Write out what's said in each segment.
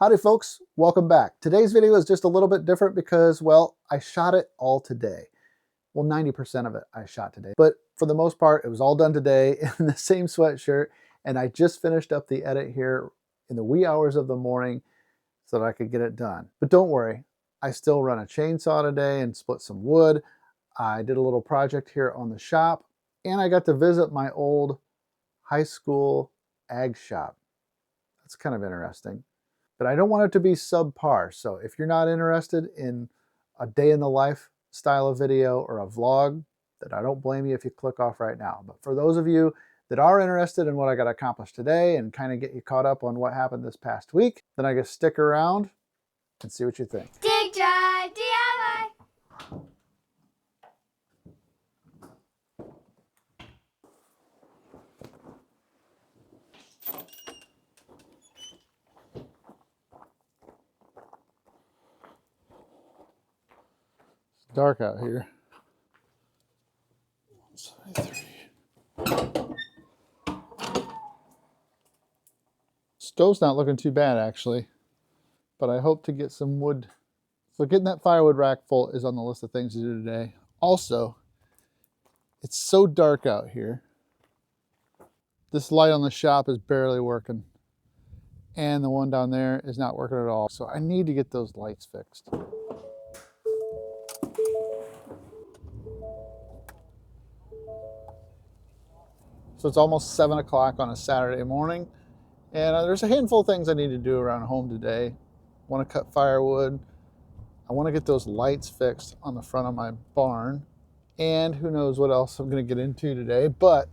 Howdy folks, welcome back. Today's video is just a little bit different because, well, I shot it all today. Well, 90% of it I shot today, but for the most part, it was all done today in the same sweatshirt, and I just finished up the edit here in the wee hours of the morning so that I could get it done. But don't worry, I still run a chainsaw today and split some wood. I did a little project here on the shop, and I got to visit my old high school ag shop. That's kind of interesting. But I don't want it to be subpar. So if you're not interested in a day in the life style of video or a vlog, then I don't blame you if you click off right now. But for those of you that are interested in what I got accomplished today and kind of get you caught up on what happened this past week, then I guess stick around and see what you think. Dig Drive DIY. It's dark out here. Stove's not looking too bad actually, but I hope to get some wood. So getting that firewood rack full is on the list of things to do today. Also, it's so dark out here. This light on the shop is barely working, and the one down there is not working at all. So I need to get those lights fixed. So it's almost 7 o'clock on a Saturday morning, and there's a handful of things I need to do around home today. I want to cut firewood. I want to get those lights fixed on the front of my barn, and who knows what else I'm going to get into today. But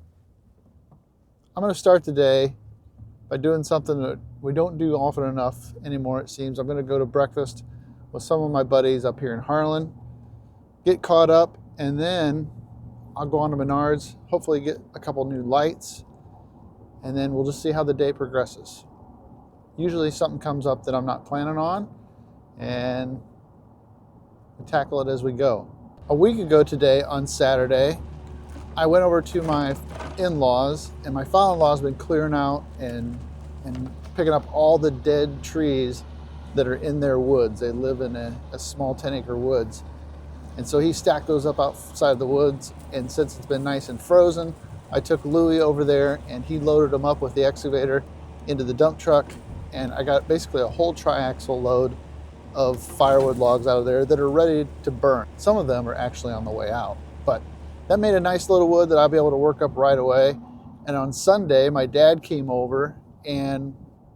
I'm going to start the day by doing something that we don't do often enough anymore, it seems. I'm going to go to breakfast with some of my buddies up here in Harlan, get caught up, and then I'll go on to Menards, hopefully get a couple new lights, and then we'll just see how the day progresses. Usually something comes up that I'm not planning on, and we tackle it as we go. A week ago today, on Saturday, I went over to my in-laws, and my father-in-law's been clearing out and picking up all the dead trees that are in their woods. They live in a small 10-acre woods. And so he stacked those up outside the woods, and since it's been nice and frozen, I took Louie over there and he loaded them up with the excavator into the dump truck, and I got basically a whole triaxle load of firewood logs out of there that are ready to burn. Some of them are actually on the way out, but that made a nice load of wood that I'll be able to work up right away. And on Sunday, my dad came over and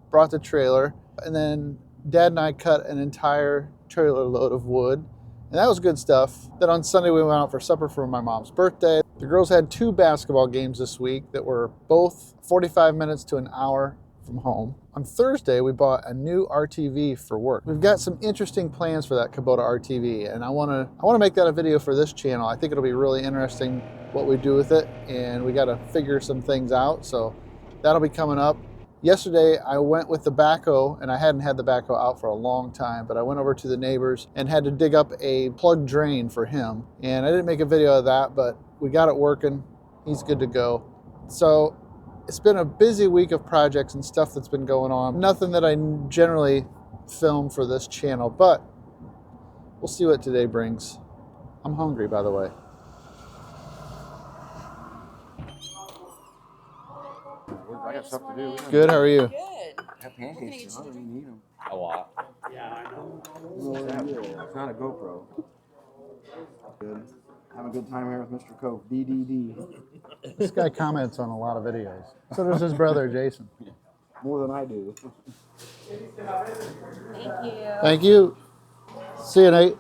brought the trailer, and then Dad and I cut an entire trailer load of wood. And that was good stuff. Then on Sunday, we went out for supper for my mom's birthday. The girls had 2 basketball games this week that were both 45 minutes to an hour from home. On Thursday, we bought a new RTV for work. We've got some interesting plans for that Kubota RTV, and I want to make that a video for this channel. I think it'll be really interesting what we do with it, and we got to figure some things out. So that'll be coming up. Yesterday, I went with the backhoe, and I hadn't had the backhoe out for a long time, but I went over to the neighbors and had to dig up a plug drain for him. And I didn't make a video of that, but we got it working. He's good to go. So it's been a busy week of projects and stuff that's been going on. Nothing that I generally film for this channel, but we'll see what today brings. I'm hungry, by the way. I got stuff to do. Good, how are you? Good. Have pancakes, you know, you need them. A lot. Yeah, I know. It's not a GoPro. Good. Have a good time here with Mr. Cope. DDD. This guy comments on a lot of videos. So does his brother, Jason. More than I do. Thank you. Thank you. See you, Nate.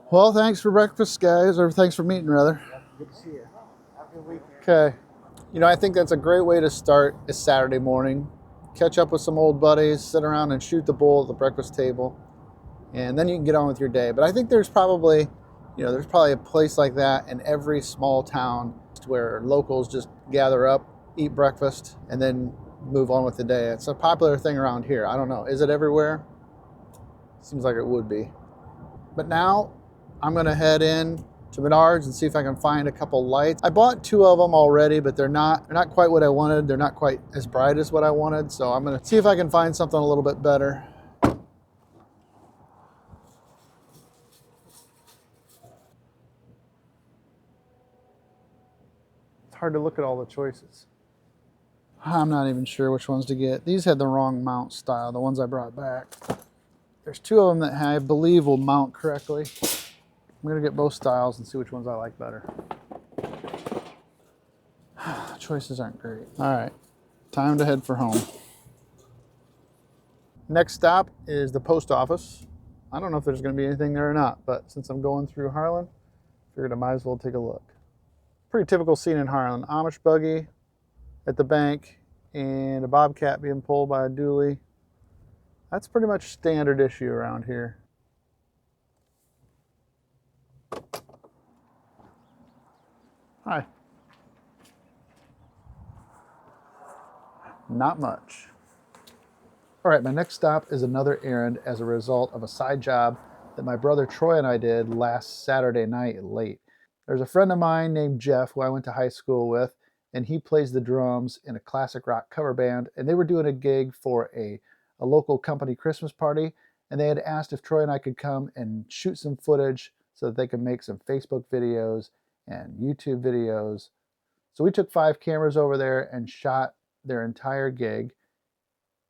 Well, thanks for breakfast, guys, or thanks for meeting, rather. Good to see you. Have a good weekend. Okay. You know, I think that's a great way to start a Saturday morning. Catch up with some old buddies, sit around and shoot the bull at the breakfast table, and then you can get on with your day. But I think there's probably a place like that in every small town where locals just gather up, eat breakfast, and then move on with the day. It's a popular thing around here. I don't know. Is it everywhere? Seems like it would be. But now I'm going to head in to Menards and see if I can find a couple lights. I bought 2 of them already, but they're not quite what I wanted. They're not quite as bright as what I wanted. So I'm gonna see if I can find something a little bit better. It's hard to look at all the choices. I'm not even sure which ones to get. These had the wrong mount style, the ones I brought back. There's 2 of them that I believe will mount correctly. I'm gonna get both styles and see which ones I like better. Choices aren't great. All right, time to head for home. Next stop is the post office. I don't know if there's gonna be anything there or not, but since I'm going through Harlan, figured I might as well take a look. Pretty typical scene in Harlan. Amish buggy at the bank and a bobcat being pulled by a dually. That's pretty much standard issue around here. Hi. Not much. All right, my next stop is another errand as a result of a side job that my brother Troy and I did last Saturday night late. There's a friend of mine named Jeff who I went to high school with, and he plays the drums in a classic rock cover band, and they were doing a gig for a local company Christmas party, and they had asked if Troy and I could come and shoot some footage so that they could make some Facebook videos and YouTube videos. So we took 5 cameras over there and shot their entire gig,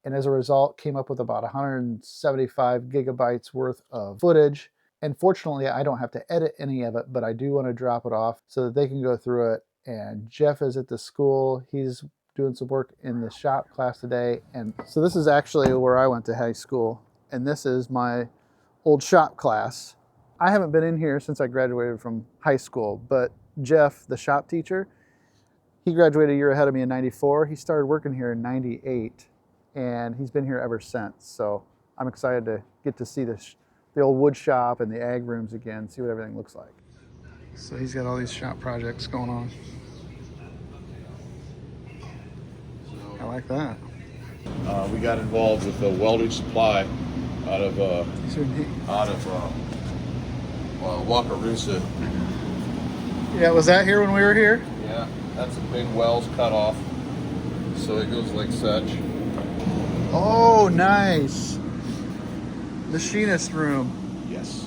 and as a result came up with about 175 gigabytes worth of footage. And fortunately, I don't have to edit any of it, but I do want to drop it off so that they can go through it. And Jeff is at the school. He's doing some work in the shop class today. And so this is actually where I went to high school. And this is my old shop class. I haven't been in here since I graduated from high school, but Jeff, the shop teacher, he graduated a year ahead of me in '94. He started working here in '98, and he's been here ever since. So I'm excited to get to see the old wood shop and the ag rooms again, see what everything looks like. So he's got all these shop projects going on. I like that. We got involved with the welding supply out of Wakarusa. Yeah, was that here when we were here? Yeah, that's a big wells cut off, so it goes like such. Oh, nice. Machinist room. Yes.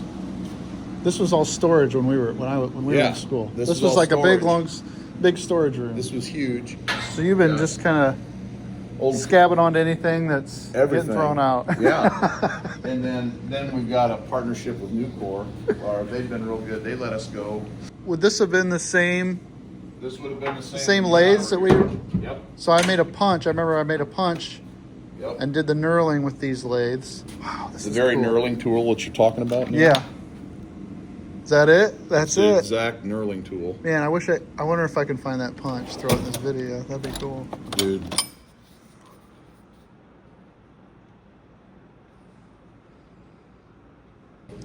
This was all storage when we were in school. This was all like storage. a big storage room. This was huge. So you've been just kind of scabbing onto anything that's Everything. getting thrown out. Yeah. And then we've got a partnership with Nucor. They've been real good. They let us go. Would this have been the same? This would have been the Same lathes that we. Yep. So I made a punch. I remember I made a punch. Yep. And did the knurling with these lathes. Wow, this The is very cool. knurling tool that you're talking about now? Yeah. Is that it? That's The it. exact knurling tool. Man, I wonder if I can find that punch, throw it in this video. That'd be cool. Dude.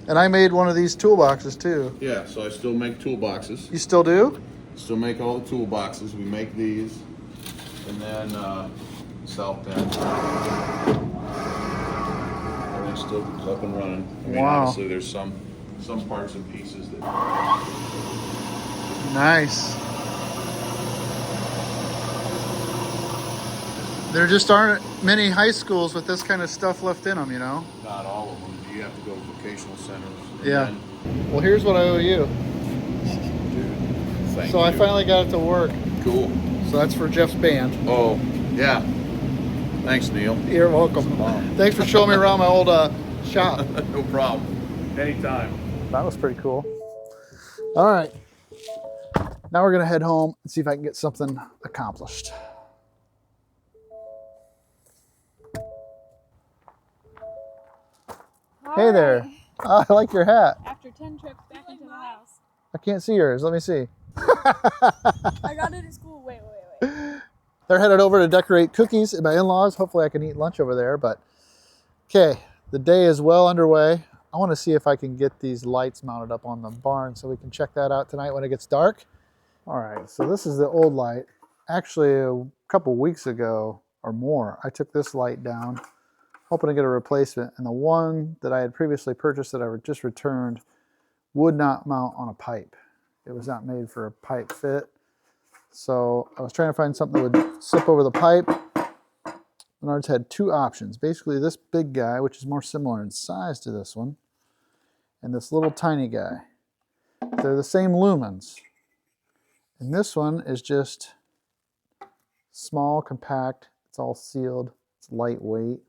And I made one of these toolboxes too. Yeah, so I still make toolboxes. You still do? Still make all the toolboxes. We make these, and then south bend. Everything still is up and running. I mean, Wow. obviously there's some parts and pieces that. Nice. There just aren't many high schools with this kind of stuff left in them, you know? Not all of them. You have to go to vocational centers. And Yeah. Well, here's what I owe you. Thank So you. I finally got it to work. Cool. So that's for Jeff's band. Oh, yeah. Thanks, Neil. You're welcome. Thanks for showing me around my old shop. No problem. Anytime. That was pretty cool. All right. Now we're going to head home and see if I can get something accomplished. Hey there. Oh, I like your hat. After 10 trips back into the house. I can't see yours. Let me see. I got it at school. Wait. They're headed over to decorate cookies at my in-laws. Hopefully I can eat lunch over there. But okay, the day is well underway. I want to see if I can get these lights mounted up on the barn so we can check that out tonight when it gets dark. All right, so this is the old light. Actually, a couple weeks ago or more, I took this light down, hoping to get a replacement. And the one that I had previously purchased that I just returned would not mount on a pipe. it was not made for a pipe fit. So I was trying to find something that would slip over the pipe. Menards had two options. Basically this big guy, which is more similar in size to this one, and this little tiny guy. They're the same lumens. And this one is just small, compact, it's all sealed, it's lightweight.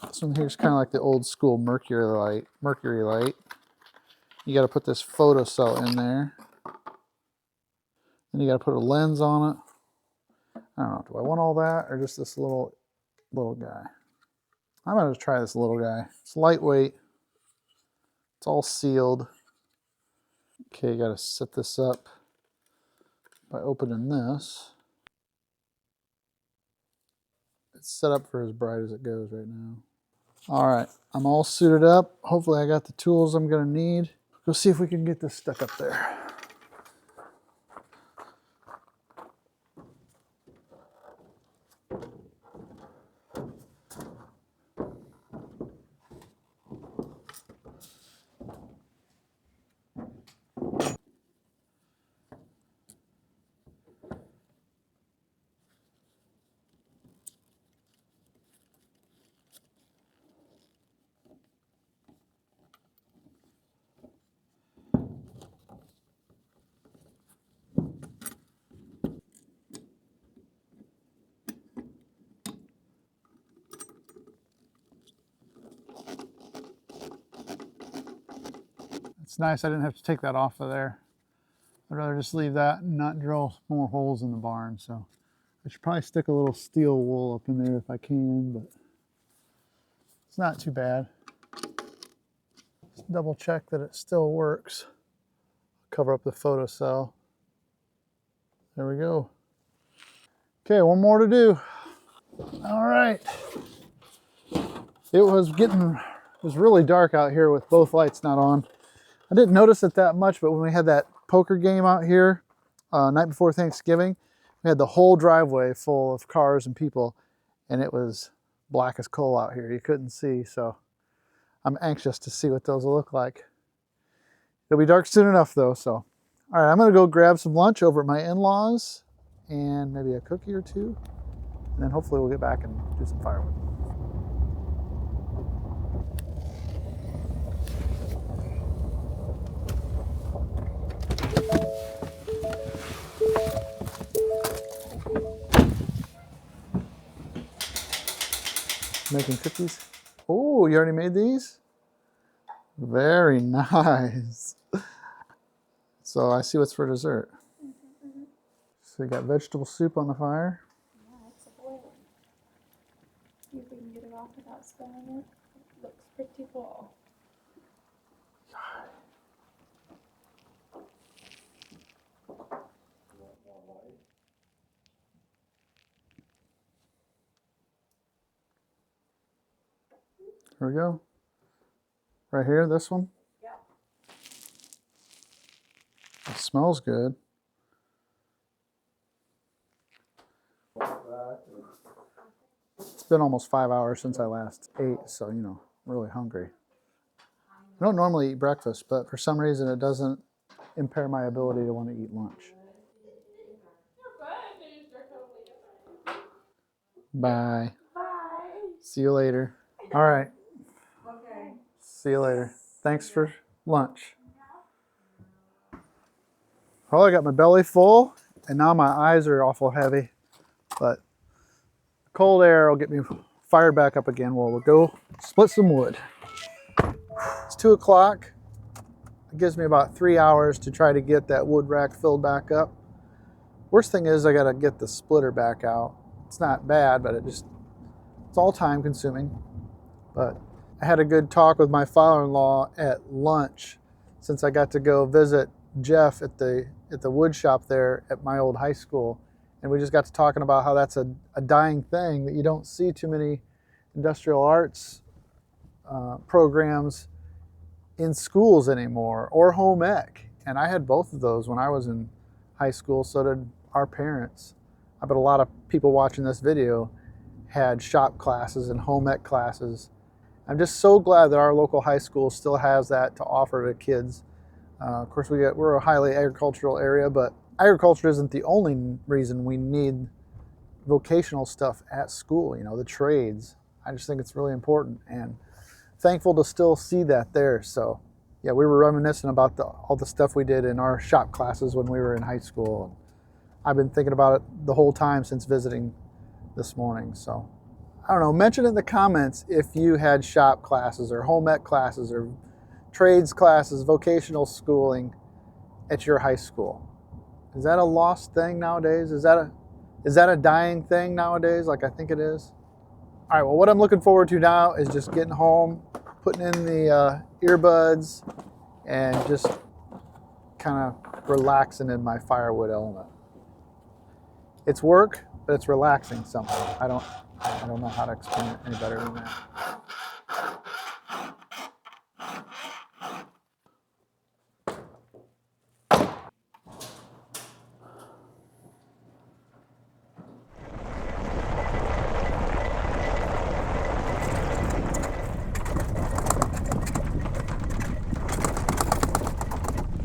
This one here is kind of like the old school mercury light. You got to put this photo cell in there. Then you got to put a lens on it. I don't know, do I want all that or just this little guy? I'm going to try this little guy. It's lightweight. It's all sealed. Okay, you got to set this up by opening this. It's set up for as bright as it goes right now. All right, I'm all suited up. Hopefully I got the tools I'm going to need. Go see if we can get this stuck up there. It's nice I didn't have to take that off of there. I'd rather just leave that and not drill more holes in the barn. So I should probably stick a little steel wool up in there if I can, but it's not too bad. Just double check that it still works. Cover up the photo cell. There we go. Okay, one more to do. All right. It was really dark out here with both lights not on. I didn't notice it that much, but when we had that poker game out here night before Thanksgiving, we had the whole driveway full of cars and people, and it was black as coal out here. You couldn't see, so I'm anxious to see what those will look like. It'll be dark soon enough though, so. All right, I'm gonna go grab some lunch over at my in-laws and maybe a cookie or two, and then hopefully we'll get back and do some firewood. Making cookies. Oh, you already made these? Very nice. So I see what's for dessert. So you got vegetable soup on the fire. Yeah, it's a boiling. See if we can get it off without spilling it. It looks pretty full. Here we go. Right here, this one. Yeah. It smells good. It's been almost 5 hours since I last ate, so you know, I'm really hungry. I don't normally eat breakfast, but for some reason it doesn't impair my ability to want to eat lunch. Bye. Bye. See you later. All right. Okay. See you later. Thanks for lunch. Well, I got my belly full, and now my eyes are awful heavy, but cold air will get me fired back up again. Well, we'll go split some wood. It's 2 o'clock. It gives me about 3 hours to try to get that wood rack filled back up. Worst thing is I got to get the splitter back out. It's not bad, but it's all time consuming. But I had a good talk with my father-in-law at lunch since I got to go visit Jeff at the wood shop there at my old high school. And we just got to talking about how that's a dying thing, that you don't see too many industrial arts programs in schools anymore, or home ec. And I had both of those when I was in high school, so did our parents. I bet a lot of people watching this video had shop classes and home ec classes. I'm just so glad that our local high school still has that to offer to kids Of course, we're a highly agricultural area, but agriculture isn't the only reason we need vocational stuff at school. You know, the trades. I just think it's really important, and thankful to still see that there. So, yeah, we were reminiscing about all the stuff we did in our shop classes when we were in high school. I've been thinking about it the whole time since visiting this morning. So, I don't know. Mention in the comments if you had shop classes or home ec classes or trades classes, vocational schooling at your high school. Is that a lost thing nowadays? Is that a dying thing nowadays? Like I think it is. All right. Well, what I'm looking forward to now is just getting home, putting in the earbuds, and just kind of relaxing in my firewood element. It's work, but it's relaxing somehow. I don't know how to explain it any better than that.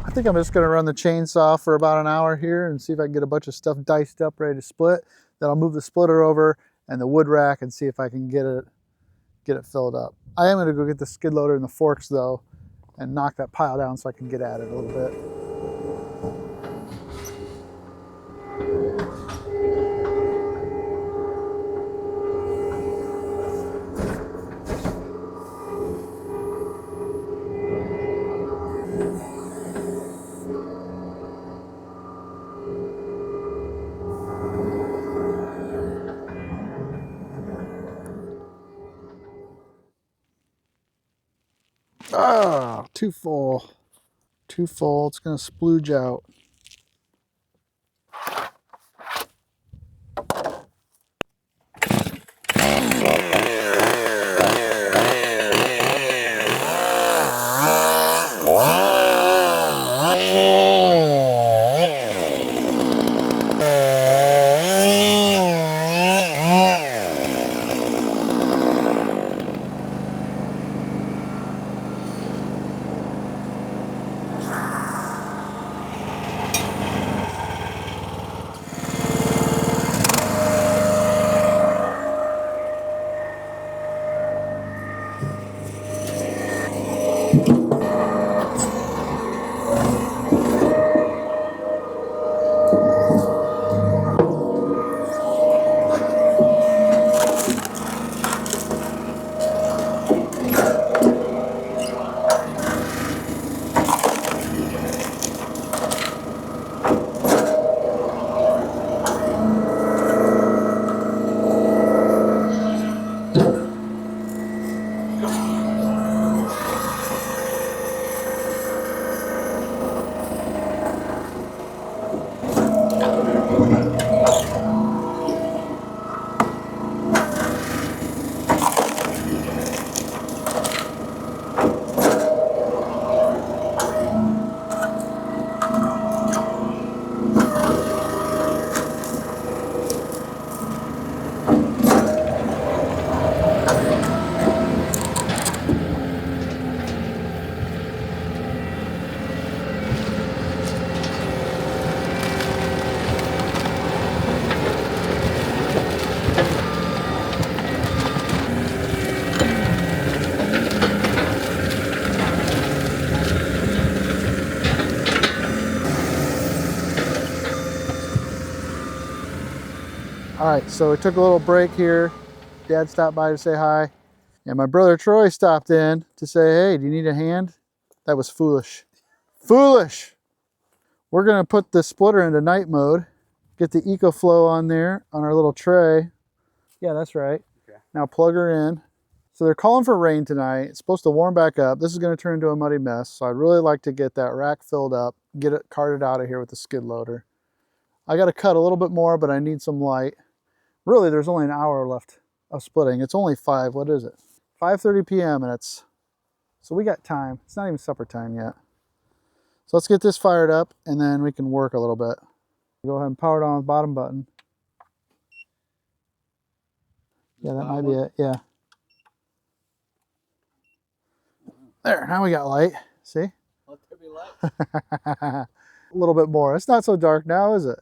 I think I'm just going to run the chainsaw for about an hour here and see if I can get a bunch of stuff diced up, ready to split. Then I'll move the splitter over and the wood rack and see if I can get it filled up. I am going to go get the skid loader and the forks though and knock that pile down so I can get at it a little bit. Ah, too full. Too full. It's going to splooge out. All right, so we took a little break here. Dad stopped by to say hi. And my brother Troy stopped in to say, hey, do you need a hand? That was foolish. Foolish! We're gonna put the splitter into night mode, get the EcoFlow on there on our little tray. Yeah, that's right. Okay. Now plug her in. So they're calling for rain tonight. It's supposed to warm back up. This is gonna turn into a muddy mess. So I'd really like to get that rack filled up, get it carted out of here with the skid loader. I gotta cut a little bit more, but I need some light. Really, there's only an hour left of splitting. It's only 5:30 p.m. and so we got time. It's not even supper time yet. So let's get this fired up and then we can work a little bit. Go ahead and power it on the bottom button. Yeah, that might be it, yeah. There, now we got light, see? Let there be A little bit more. It's not so dark now, is it?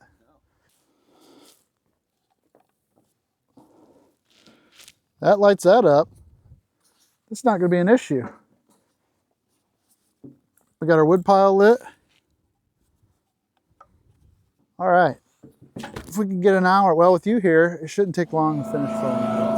That lights that up. It's not going to be an issue. We got our wood pile lit. All right. If we can get an hour, well, with you here, it shouldn't take long to finish filming it up.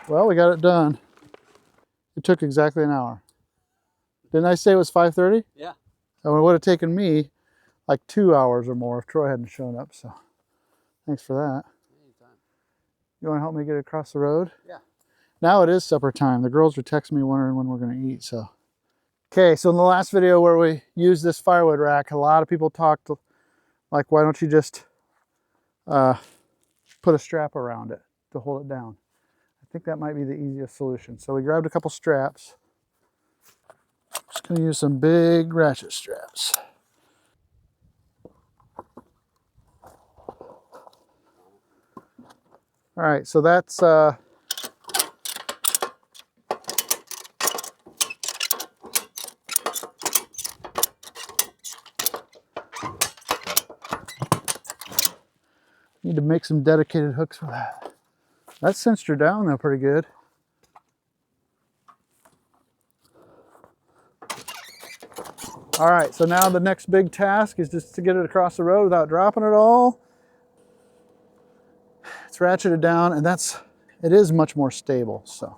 Well, we got it done. It took exactly an hour. Didn't I say it was 5:30? Yeah. And it would have taken me like 2 hours or more if Troy hadn't shown up, so thanks for that. Anytime. You want to help me get across the road? Yeah. Now it is supper time. The girls are texting me wondering when we're going to eat, so. Okay, so in the last video where we used this firewood rack, a lot of people talked like, why don't you just put a strap around it to hold it down? I think that might be the easiest solution. So we grabbed a couple straps. Just going to use some big ratchet straps. All right, so that's need to make some dedicated hooks for that. That cinched her down though pretty good. All right, so now the next big task is just to get it across the road without dropping it all. It's ratcheted down, and it is much more stable, so.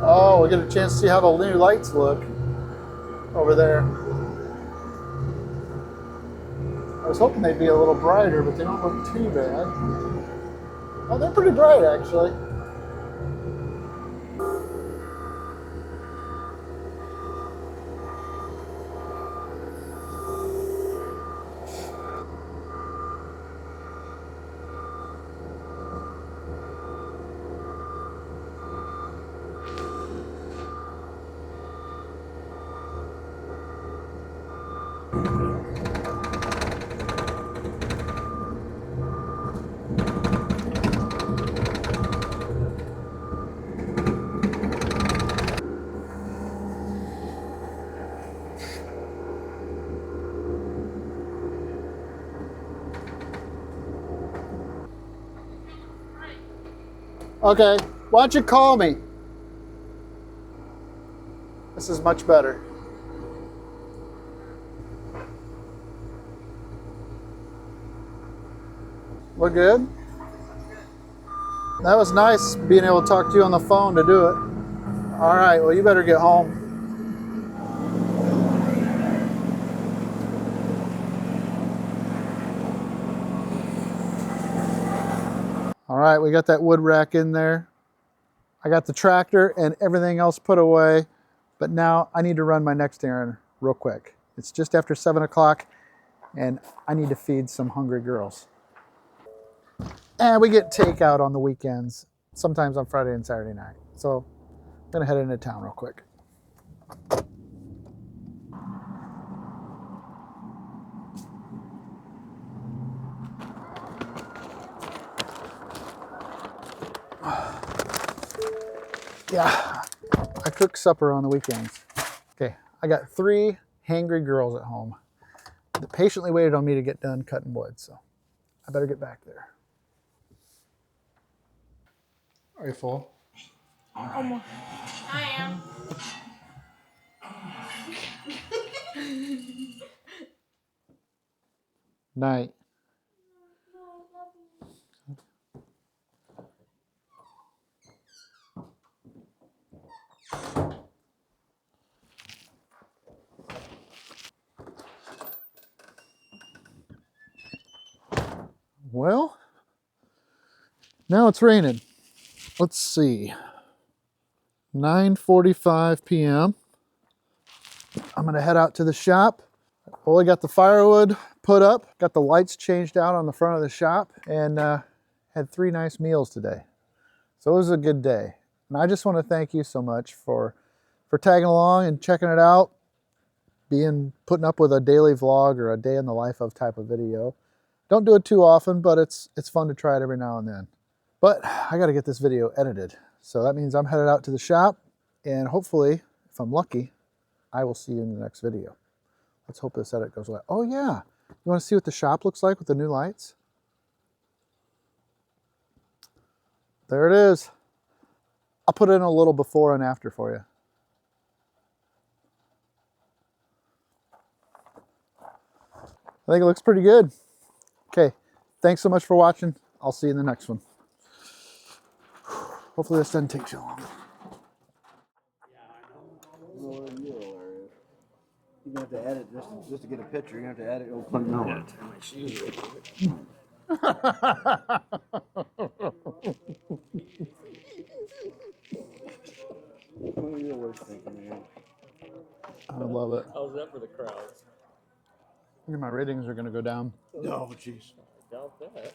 Oh, we get a chance to see how the new lights look over there. I was hoping they'd be a little brighter, but they don't look too bad. Oh, they're pretty bright, actually. Okay, why don't you call me? This is much better. Look good? That was nice being able to talk to you on the phone to do it. All right, well, you better get home. All right, we got that wood rack in there. I got the tractor and everything else put away, but now I need to run my next errand real quick. It's just after 7 o'clock and I need to feed some hungry girls. And we get takeout on the weekends, sometimes on Friday and Saturday night. So I'm gonna head into town real quick. Yeah, I cook supper on the weekends. Okay, I got 3 hangry girls at home that patiently waited on me to get done cutting wood. So I better get back there. Are you full? Almost. I am. Night. Well, now it's raining. Let's see. 9:45 p.m. I'm gonna head out to the shop. Well, I got the firewood put up, got the lights changed out on the front of the shop, and had 3 nice meals today. So it was a good day. And I just want to thank you so much for tagging along and checking it out, putting up with a daily vlog or a day in the life of type of video. Don't do it too often, but it's fun to try it every now and then. But I got to get this video edited. So that means I'm headed out to the shop, and hopefully, if I'm lucky, I will see you in the next video. Let's hope this edit goes well. Oh yeah, you want to see what the shop looks like with the new lights? There it is. I'll put in a little before and after for you. I think it looks pretty good. Okay, thanks so much for watching. I'll see you in the next one. Hopefully this doesn't take too long. Lord, you're hilarious. You're gonna have to edit just to get a picture. You're gonna have to edit. Oh, no. What are your worst thinking, man? I love it. How's that for the crowds? I think my ratings are going to go down. Oh, jeez. I doubt that.